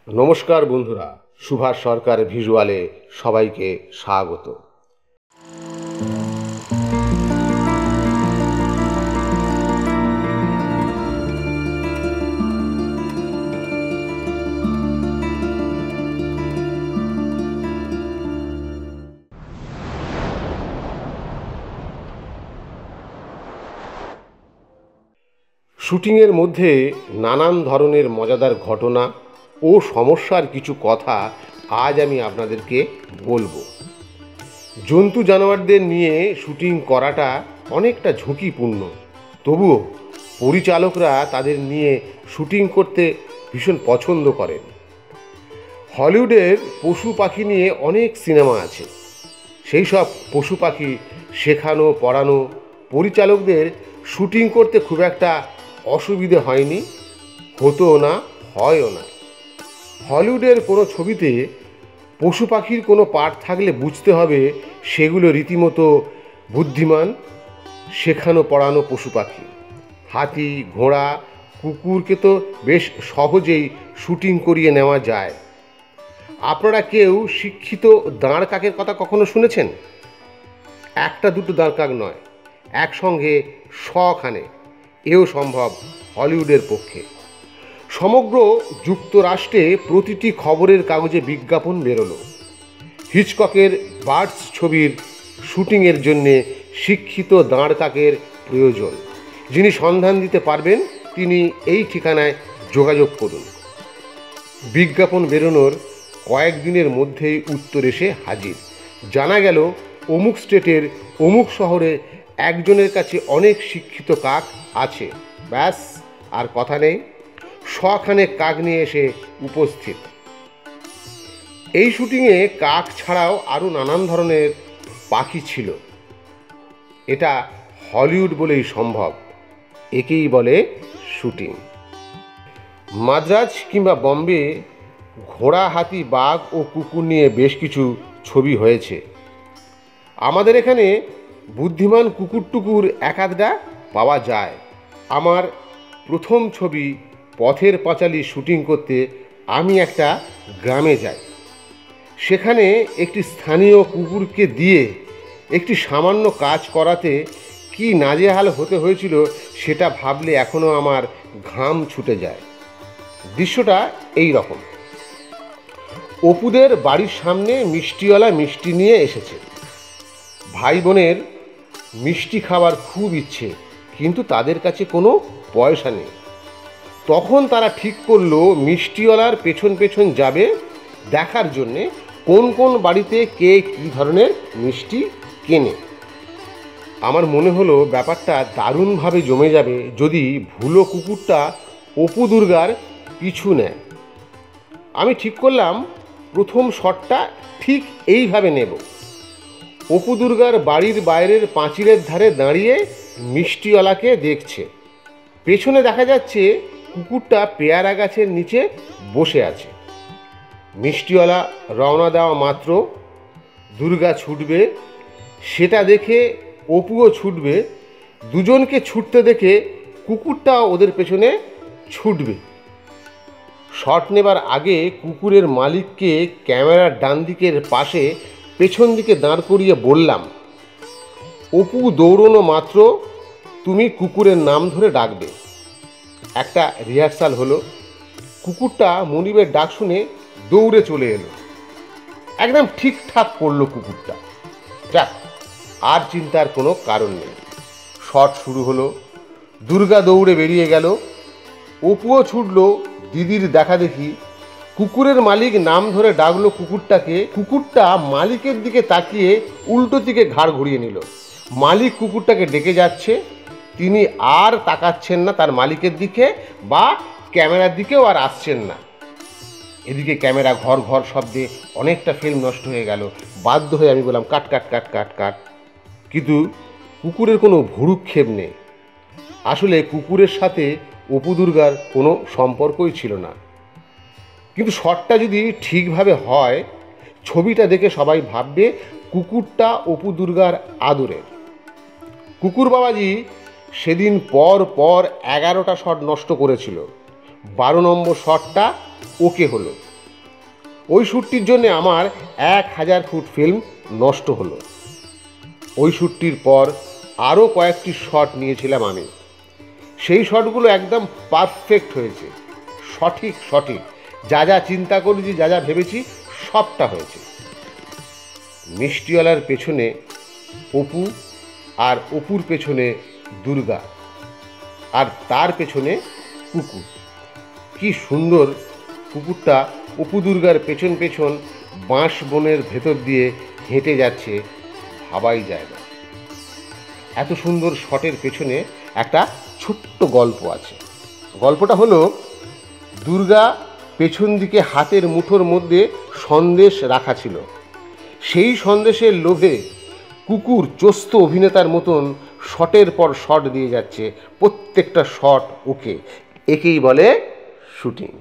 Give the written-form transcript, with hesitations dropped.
নমস্কার বন্ধুরা, সুভাষ সরকার ভিজুয়ালে সবাইকে স্বাগত। শুটিংয়ের মধ্যে নানান ধরনের মজাদার ঘটনা ও সমস্যার কিছু কথা আজ আমি আপনাদেরকে বলবো। জন্তু জানোয়ারদের নিয়ে শুটিং করাটা অনেকটা ঝুঁকিপূর্ণ, তবুও পরিচালকরা তাদের নিয়ে শুটিং করতে ভীষণ পছন্দ করেন। হলিউডের পশু পাখি নিয়ে অনেক সিনেমা আছে। সেই সব পশু পাখি শেখানো পড়ানো পরিচালকদের শুটিং করতে খুব একটা অসুবিধে হয়নি, হতোও না, হয়ও না। হলিউডের কোনো ছবিতে পশু পাখির কোনো পার্ট থাকলে বুঝতে হবে সেগুলো রীতিমতো বুদ্ধিমান শেখানো পড়ানো পশু পাখি। হাতি, ঘোড়া, কুকুরকে তো বেশ সহজেই শুটিং করিয়ে নেওয়া যায়। আপনারা কেউ শিক্ষিত দাঁড় কাকের কথা কখনো শুনেছেন? একটা দুটো দাঁড় কাক নয়, একসঙ্গে শখানে, এও সম্ভব হলিউডের পক্ষে। সমগ্র যুক্তরাষ্ট্রে প্রতিটি খবরের কাগজে বিজ্ঞাপন বেরোলো হিচককের বার্ডস ছবির শুটিংয়ের জন্যে শিক্ষিত দাঁড় কাকের প্রয়োজন। যিনি সন্ধান দিতে পারবেন তিনি এই ঠিকানায় যোগাযোগ করুন। বিজ্ঞাপন বেরোনোর কয়েকদিনের মধ্যেই উত্তর এসে হাজির। জানা গেল অমুক স্টেটের অমুক শহরে একজনের কাছে অনেক শিক্ষিত কাক আছে। ব্যাস, আর কথা নেই, শখানেক কাক নিয়ে এসে উপস্থিত। এই শুটিংয়ে কাক ছাড়াও আরও নানান ধরনের পাখি ছিল। এটা হলিউড বলেই সম্ভব, একেই বলে শুটিং। মাদ্রাজ কিংবা বম্বে ঘোড়া, হাতি, বাঘ ও কুকুর নিয়ে বেশ কিছু ছবি হয়েছে। আমাদের এখানে বুদ্ধিমান কুকুর টুকুর এক আধটা পাওয়া যায়। আমার প্রথম ছবি পথের পাঁচালী শুটিং করতে আমি একটা গ্রামে যাই। সেখানে একটি স্থানীয় কুকুরকে দিয়ে একটি সামান্য কাজ করাতে কি নাজেহাল হতে হয়েছিল সেটা ভাবলে এখনও আমার ঘাম ছুটে যায়। দৃশ্যটা এই রকম। অপুদের বাড়ির সামনে মিষ্টিওয়ালা মিষ্টি নিয়ে এসেছে। ভাই বোনের মিষ্টি খাবার খুব ইচ্ছে, কিন্তু তাদের কাছে কোনো পয়সা নেই। তখন তারা ঠিক করলো মিষ্টিওয়ালার পেছন পেছন যাবে দেখার জন্যে কোন কোন বাড়িতে কে কী ধরনের মিষ্টি কেনে। আমার মনে হলো ব্যাপারটা দারুণভাবে জমে যাবে যদি ভুলো কুকুরটা অপু দুর্গার পিছু নেয়। আমি ঠিক করলাম প্রথম শটটা ঠিক এইভাবে নেব। অপু দুর্গার বাড়ির বাইরের পাঁচিলের ধারে দাঁড়িয়ে মিষ্টিওয়ালাকে দেখছে। পেছনে দেখা যাচ্ছে কুকুরটা পেয়ারা গাছের নিচে বসে আছে। মিষ্টিওয়ালা রওনা দেওয়া মাত্র দুর্গা ছুটবে, সেটা দেখে অপুও ছুটবে। দুজনকে ছুটতে দেখে কুকুরটা ওদের পেছনে ছুটবে। শট নেবার আগে কুকুরের মালিককে ক্যামেরার ডান দিকের পাশে পেছন দিকে দাঁড় করিয়ে বললাম, অপু দৌড়নো মাত্র তুমি কুকুরের নাম ধরে ডাকবে। একটা রিহার্সাল হলো। কুকুরটা মনিবের ডাক শুনে দৌড়ে চলে এলো। একদম ঠিকঠাক করলো কুকুরটা। যাক, আর চিন্তার কোনো কারণ নেই। শট শুরু হলো। দুর্গা দৌড়ে বেরিয়ে গেল, অপুও ছুটল দিদির দেখা দেখি। কুকুরের মালিক নাম ধরে ডাকলো কুকুরটাকে। কুকুরটা মালিকের দিকে তাকিয়ে উল্টো দিকে ঘাড় ঘুরিয়ে নিল। মালিক কুকুরটাকে ডেকে যাচ্ছে, তিনি আর তাকাচ্ছেন না তার মালিকের দিকে বা ক্যামেরার দিকেও আর আসছেন না। এদিকে ক্যামেরা ঘর ঘর শব্দে অনেকটা ফিল্ম নষ্ট হয়ে গেল। বাধ্য হয়ে আমি বললাম কাট কাট কাট কাট কাট। কিন্তু কুকুরের কোনো ভুরুক্ষেপ নেই। আসলে কুকুরের সাথে অপু দুর্গার কোনো সম্পর্কই ছিল না। কিন্তু শটটা যদি ঠিকভাবে হয়, ছবিটা দেখে সবাই ভাববে কুকুরটা অপু দুর্গার আদরের। কুকুর বাবাজি সেদিন পর পর 11টা শট নষ্ট করেছিল। 12 নম্বর শটটা ওকে হলো। ওই শ্যুটটির জন্যে আমার 1000 ফুট ফিল্ম নষ্ট হলো। ওই শ্যুটটির পর আরও কয়েকটি শট নিয়েছিলাম আমি। সেই শটগুলো একদম পারফেক্ট হয়েছে, সঠিক সঠিক, যা যা চিন্তা করেছি, যা যা ভেবেছি সবটা হয়েছে। মিষ্টিওয়ালার পেছনে অপু, আর অপুর পেছনে দুর্গা, আর তার পেছনে কুকুর। কি সুন্দর কুকুরটা অপু দুর্গার পেছন পেছন বাঁশ বনের ভেতর দিয়ে হেঁটে যাচ্ছে, ভাবাই যায় না। এত সুন্দর শটের পেছনে একটা ছোট্ট গল্প আছে। গল্পটা হলো, দুর্গা পেছন দিকে হাতের মুঠোর মধ্যে সন্দেশ রাখা ছিল। সেই সন্দেশের লোভে কুকুর চোস্ত অভিনেতার মতন শটের পর শট দিয়ে যাচ্ছে, প্রত্যেকটা শট ওকে। একেই বলে শুটিং।